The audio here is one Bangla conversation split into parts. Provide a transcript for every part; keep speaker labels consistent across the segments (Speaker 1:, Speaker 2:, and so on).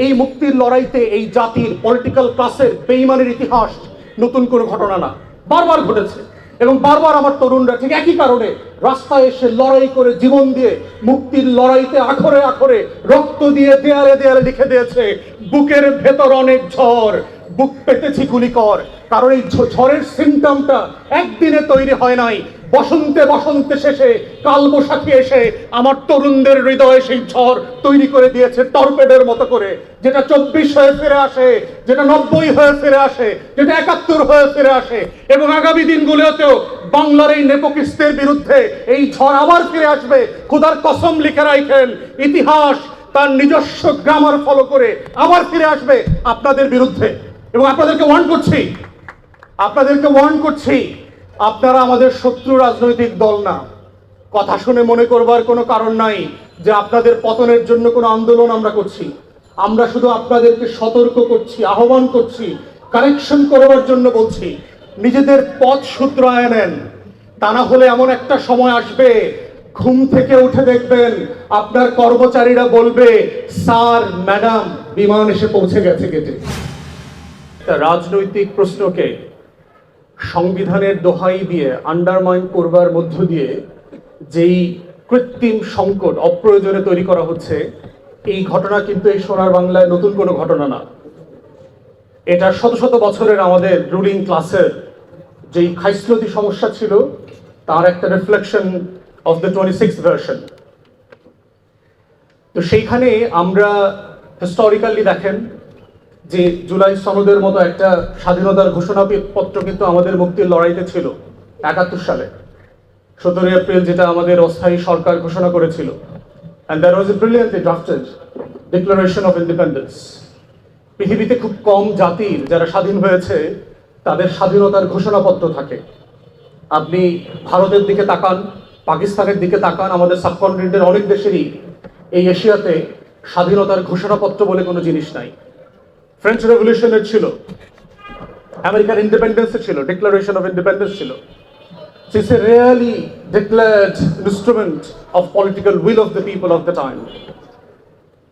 Speaker 1: এই মুক্তির লড়াইতে এই জাতির পলিটিক্যাল ক্লাসের বেইমানের ইতিহাস নতুন কোনো ঘটনা না, বারবার ঘটেছে। এবং বারবার আমার তরুণরা ঠিক একই কারণে রাস্তায় এসে লড়াই করে জীবন দিয়ে মুক্তির লড়াইতে আখরে আখরে রক্ত দিয়ে দেয়ালে দেয়ালে লিখে দিয়েছে, বুকের ভেতর অনেক ঝড়, বুক পেতেছি গুলিকর। কারণ এই ঝড়ের সিমটমটা একদিনে তৈরি হয় নাই, বসন্তে বসন্তে শেষে কালবৈশাখী এসে আমার তরুণদের হৃদয়ে সেই ঝড় তৈরি করে দিয়েছে টর্পেডের মতো করে, যেটা 24 হয়ে ফিরে আসে, যেটা 90 হয়ে ফিরে আসে, যেটা 71 হয়ে ফিরে আসে। এবং আগামী দিনগুলোতেও বাংলার এই নেপোকিস্তের বিরুদ্ধে এই ঝড় আবার ফিরে আসবে। খোদার কসম লিখে রাখেন, ইতিহাস তার নিজস্ব গ্রামার ফলো করে আবার ফিরে আসবে আপনাদের বিরুদ্ধে। এবং আপনাদেরকে ওয়ার্ন করছি, আপনারা আমাদের শত্রু রাজনৈতিক দল না। কথা শুনে মনে করবার কোনো কারণ নাই যে আপনাদের পতনের জন্য কোনো আন্দোলন আমরা করছি। আমরা শুধু আপনাদেরকে সতর্ক করছি, আহ্বান করছি, কারেকশন করবার জন্য বলছি, নিজেদের পথ শুধরায় নেন। তা না হলে এমন একটা সময় আসবে, ঘুম থেকে উঠে দেখবেন আপনার কর্মচারীরা বলবে, স্যার ম্যাডাম বিমান এসে পৌঁছে গেছে গেটে। রাজনৈতিক প্রশ্নকে সংবিধানের দোহাই দিয়ে আন্ডারমাইন করবার মধ্য দিয়ে যেই কৃত্রিম সংকট অপ্রয়োজনে তৈরি করা হচ্ছে, এই ঘটনা কিন্তু এই সোনার বাংলায় নতুন কোনো ঘটনা না। এটা শত শত বছরের আমাদের রুলিং ক্লাসের যেই খাইসলতি সমস্যা ছিল, তার একটা reflection of the 26th version. তো সেইখানে আমরা হিস্টোরিক্যালি দেখেন যে জুলাই সনদের মতো একটা স্বাধীনতার ঘোষণাপত্র কিন্তু আমাদের মুক্তির লড়াইতে ছিল 71 সালে 17 এপ্রিল, যেটা আমাদের অস্থায়ী সরকার ঘোষণা করেছিল। and there was a brilliantly drafted declaration of independence. পৃথিবীতে খুব কম জাতির যারা স্বাধীন হয়েছে তাদের স্বাধীনতার ঘোষণাপত্র থাকে। আপনি ভারতের দিকে তাকান, পাকিস্তানের দিকে তাকান, আমাদের সাবকন্টিনেন্টের অনেক দেশেরই এই এশিয়াতে স্বাধীনতার ঘোষণাপত্র বলে কোনো জিনিস নাই। ফ্রেঞ্চ রেভলিউশনের ছিল, আমেরিকান ইন্ডিপেন্ডেন্সের ছিল, ডিক্লারেশন অফ ইন্ডিপেন্ডেন্স ছিল। It's a really declared instrument of political will of the people of the time.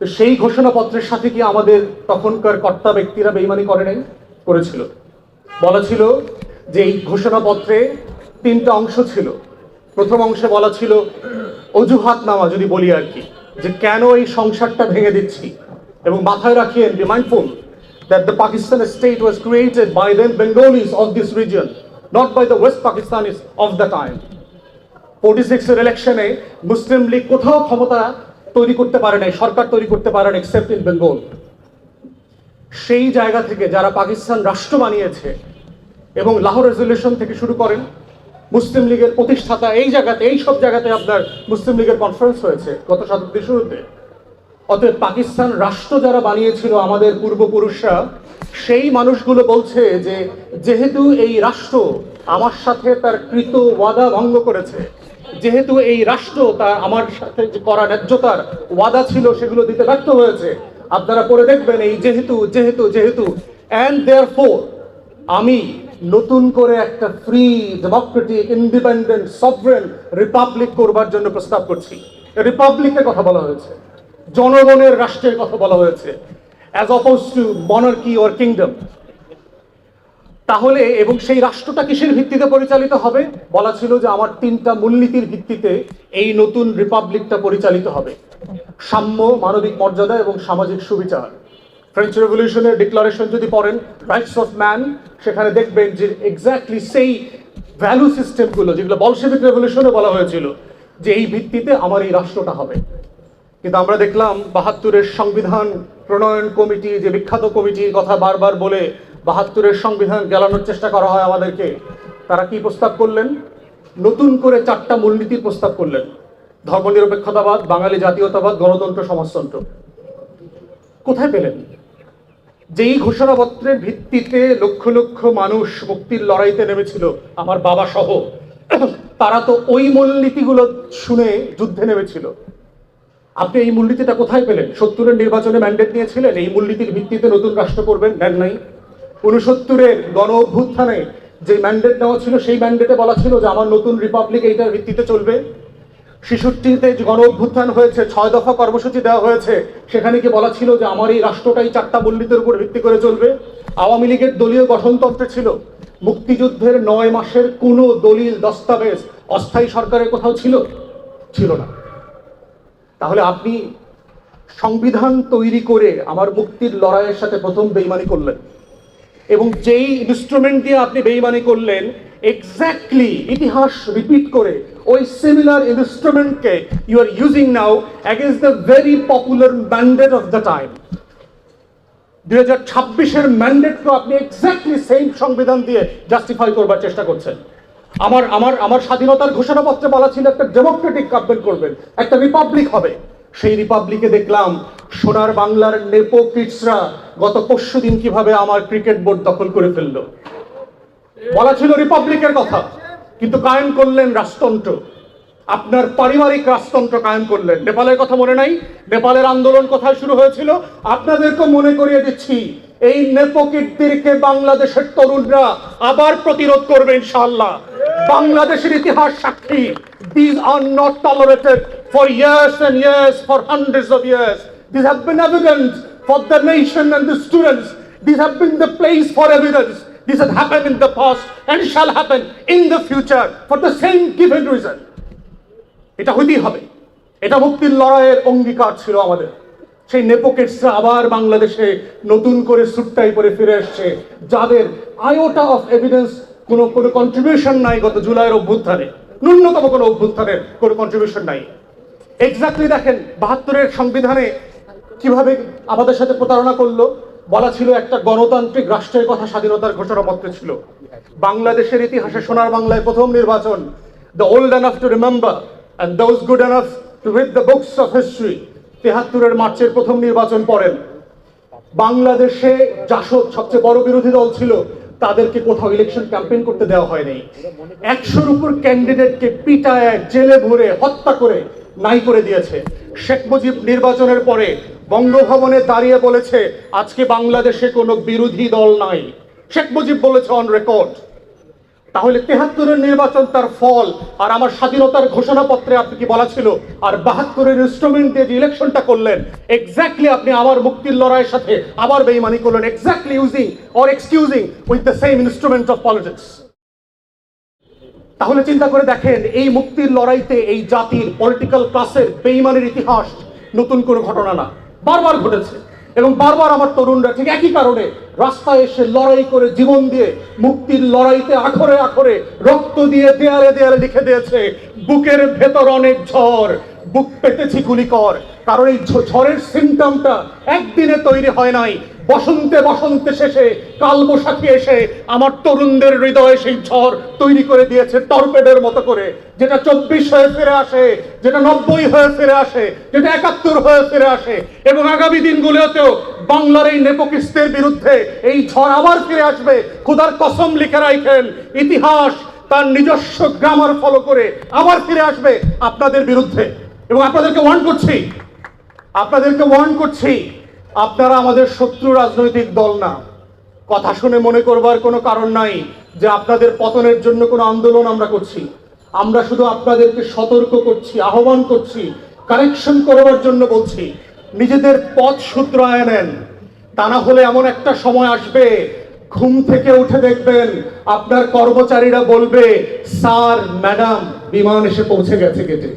Speaker 1: তো সেই ঘোষণাপত্রের সাথে কি আমাদের তখনকার কর্তা ব্যক্তিরা বেইমানি করেছিল? বলা ছিল যে এই ঘোষণাপত্রে 3টা অংশ ছিল। প্রথম অংশে বলা ছিল অজুহাতনামা, যদি বলি আর কি, যে কেন এই সংসারটা ভেঙে দিচ্ছি। এবং মাথায় রাখিয়েন, be mindful that the Pakistan state was created by the Bengalis of this region, not by the West Pakistanis of the time. 46 এর ইলেকশনে মুসলিম লীগ কোথাও ক্ষমতা তৈরি করতে পারে নাই, সরকার তৈরি করতে পারে না, এক্সেপ্ট ইন বেঙ্গল। সেই জায়গা থেকে যারা পাকিস্তান রাষ্ট্র বানিয়েছে এবং লাহোর রেজলিউশন থেকে শুরু করেন, মুসলিম লীগের প্রতিষ্ঠাতা এই সব জায়গাতে আপনার মুসলিম লীগের কনফারেন্স হয়েছে গত শতাব্দীর শুরুতে। অতএব পাকিস্তান রাষ্ট্র যারা বানিয়েছিল আমাদের পূর্বপুরুষরা, সেই মানুষগুলো বলছে যে যেহেতু এই রাষ্ট্র আমার সাথে তার কৃত ওয়াদা ভঙ্গ করেছে, যেহেতু এই রাষ্ট্র তার আমার সাথে যে করা ন্যায্যতার ওয়াদা ছিল সেগুলো দিতে ব্যর্থ হয়েছে, আপনারা পরে দেখবেন এই যেহেতু যেহেতু যেহেতু অ্যান্ড দেয়ারফোর আমি নতুন করে একটা free Democratic independent sovereign Republic করবার জন্য প্রস্তাব করছি। রিপাবলিকের কথা বলা হয়েছে, জনগণের রাষ্ট্রের কথা বলা হয়েছে, as oppose to monarchy or kingdom. তাহলে এবং সেই রাষ্ট্রটা কিসের ভিত্তিতে পরিচালিত হবে? বলা ছিল যে আমার 3টা মূলনীতির ভিত্তিতে এই নতুন রিপাবলিকটা পরিচালিত হবে: সাম্য, মানবিক মর্যাদা এবং সামাজিক সুবিচার। ফ্রেঞ্চ রেভলিউশনের ডিক্লারেশন যদি পড়েন, রাইটস অফ ম্যান, সেখানে দেখবেন যে এক্স্যাক্টলি সেই ভ্যালু সিস্টেমগুলো যেগুলো বলশেভিক রেভলিউশনে বলা হয়েছিল যে এই ভিত্তিতে আমার এই রাষ্ট্রটা হবে। কিন্তু আমরা দেখলাম 72-এর সংবিধান প্রণয়ন কমিটি, যে বিখ্যাত কমিটির কথা বারবার বলে 72-এর সংবিধান গেলানোর চেষ্টা করা হয় আমাদেরকে, তারা কি প্রস্তাব করলেন? নতুন করে 4টা মূলনীতির প্রস্তাব করলেন: ধর্মনিরপেক্ষতাবাদ, বাঙালি জাতীয়তাবাদ, গণতন্ত্র, সমাজতন্ত্র। কোথায় পেলেন? যেই ঘোষণাপত্রের ভিত্তিতে লক্ষ লক্ষ মানুষ মুক্তির লড়াইতে নেমেছিল, আমার বাবা সহ, তারা তো ওই মূলনীতিগুলো শুনে যুদ্ধে নেমেছিল। আপনি এই মূলনীতিটা কোথায় পেলেন? 70-এর নির্বাচনে ম্যান্ডেট নিয়েছিলেন এই মূলনীতির ভিত্তিতে নতুন রাষ্ট্র করবেন, নেন নাই। 69-এর গণ অভ্যুত্থানে যে ম্যান্ডেট নেওয়া ছিল, সেই ম্যান্ডেটে বলা ছিল যে আমার নতুন রিপাবলিক এইটার ভিত্তিতে চলবে। ৬৬তে যে গণ অভ্যুত্থান হয়েছে, ৬ দফা কর্মসূচি দেওয়া হয়েছে, সেখানে কি বলা ছিল যে আমার এই রাষ্ট্রটাই 4টা মূলনীতির উপর ভিত্তি করে চলবে? আওয়ামী লীগের দলীয় গঠনতন্ত্রে ছিল মুক্তিযুদ্ধের 9 মাসের কোনো দলিল দস্তাবেজ অস্থায়ী সরকারের কোথাও ছিল? ছিল না। তাহলে আপনি সংবিধান তৈরি করে আমার মুক্তির লড়াইয়ের সাথে প্রথম বেইমানি করলেন, এবং যেই ইনস্ট্রুমেন্ট দিয়ে আপনি বেইমানি করলেন এক্স্যাক্টলি ইতিহাস রিপিট করে ওই সিমিলার ইনস্ট্রুমেন্টকে you are using now against the very popular mandate of the time. 2026-এর ম্যান্ডেটকে আপনি এক্স্যাক্টলি সেম সংবিধান দিয়ে জাস্টিফাই করবার চেষ্টা করছেন। আমার স্বাধীনতার ঘোষণাপত্রে বলা ছিল একটা ডেমোক্রেটিক গভর্নমেন্ট করবেন, একটা রিপাবলিক হবে। সেই রিপাবলিকে দেখলাম সোনার বাংলার নেপো কিডসরা গত পরশুদিন কিভাবে আমার ক্রিকেট বোর্ড দখল করে ফেললো। বলা ছিল রিপাবলিকের কথা, কিন্তু কায়েম করলেন রাজতন্ত্র। আপনার পারিবারিক রাজতন্ত্র কায়েম করলেন। নেপালের কথা মনে নাই? নেপালের আন্দোলন কোথায় শুরু হয়েছিল? আপনাদেরকে মনে করিয়ে দিচ্ছি, এই নেপোকিটদেরকে বাংলাদেশের তরুণরা আবার প্রতিরোধ করবে ইনশাআল্লাহ। বাংলাদেশের ইতিহাস সাক্ষী, these are not tolerated for years and years, for hundreds of years. These have been evident for the nation and the students. These have been the place for evidence. This has happened in the past and shall happen in the future for the same given reason. এটা হইতেই হবে। এটা মুক্তির লড়াইয়ের অঙ্গীকার ছিল আমাদের। সেই নেপোকেটসরা আবার বাংলাদেশে নতুন করে সুটটাই পরে ফিরে আসছে, যাদের আয়োটা অফ এভিডেন্স কোনো কন্ট্রিবিউশন নাই গত জুলাইয়ের অভ্যুত্থানে, ন্যূনতম কোনো অভ্যুত্থানের কোনো কন্ট্রিবিউশন নাই। এক্স্যাক্টলি দেখেন 72-এর সংবিধানে কিভাবে আমাদের সাথে প্রতারণা করলো। বলা ছিল একটা গণতান্ত্রিক রাষ্ট্রের কথা স্বাধীনতার ঘোষণাপত্রে ছিল। বাংলাদেশের ইতিহাসে সোনার বাংলায় প্রথম নির্বাচন, the old enough to remember and those good enough to read the books of history, 73-এর মার্চের প্রথম নির্বাচন পড়েন। বাংলাদেশে জাসদ সবচেয়ে বড় বিরোধী দল ছিল, তাদেরকে কোথাও ইলেকশন ক্যাম্পেইন করতে দেওয়া হয়নি। 100-র উপর ক্যান্ডিডেটকে পিটায়, জেলে ভরে, হত্যা করে নাই করে দিয়েছে। শেখ মুজিব নির্বাচনের পরে বঙ্গভবনে দাঁড়িয়ে বলেছে আজকে বাংলাদেশে কোনো বিরোধী দল নাই। শেখ মুজিব বলেছে অন রেকর্ড। তাহলে 73-এর নির্বাচন তার ফল, আর আমার স্বাধীনতার ঘোষণাপত্রে আপনি কি বলা ছিল? আর 72-এর ইনস্ট্রুমেন্ট দিয়ে যে ইলেকশনটা করলেন, এক্স্যাক্টলি আপনি আমার মুক্তির লড়াইয়ের সাথে আবার বেইমানি করলেন, exactly using or excusing with the same instrument of politics. তাহলে চিন্তা করে দেখেন, এই মুক্তির লড়াইতে এই জাতির পলিটিক্যাল ক্লাসের বেইমানির ইতিহাস নতুন কোনো ঘটনা না, বারবার ঘটেছে। এবং বারবার আমার তরুণরা ঠিক একই কারণে রাস্তায় এসে লড়াই করে, জীবন দিয়ে মুক্তির লড়াইতে আখরে আখরে রক্ত দিয়ে দেয়ালে দেয়ালে লিখে দিয়েছে, বুকের ভেতর অনেক ঝড়, বুক পেতেছি গুলিকর। কারণ এই ঝড়ের সিমটমটা একদিনে তৈরি হয় নাই। বসন্তে বসন্তে শেষে কালবৈশাখী এসে আমার তরুণদের হৃদয়ে সেই ঝড় তৈরি করে দিয়েছে টর্পেডোর মতো করে, যেটা 24 হয়ে ফিরে আসে, যেটা 90 হয়ে ফিরে আসে, যেটা 71 হয়ে ফিরে আসে। এবং আগামী দিনগুলোতেও বাংলার এই নেপোকিস্তের বিরুদ্ধে এই ঝড় আবার ফিরে আসবে। খোদার কসম লিখে রাখেন, ইতিহাস তার নিজস্ব গ্রামার ফলো করে আবার ফিরে আসবে আপনাদের বিরুদ্ধে। এবং আপনাদেরকে ওয়ার্ন করছি, আপনারা আমাদের শত্রু রাজনৈতিক দল না। কথা শুনে মনে করবার কোনো কারণ নাই যে আপনাদের পতনের জন্য কোনো আন্দোলন আমরা করছি। আমরা শুধু আপনাদেরকে সতর্ক করছি, আহ্বান করছি, কারেকশন করবার জন্য বলছি, নিজেদের পথ শুধরায় নেন। তা না হলে এমন একটা সময় আসবে, ঘুম থেকে উঠে দেখবেন আপনার কর্মচারীরা বলবে, স্যার ম্যাডাম বিমান এসে পৌঁছে গেছে গেটে।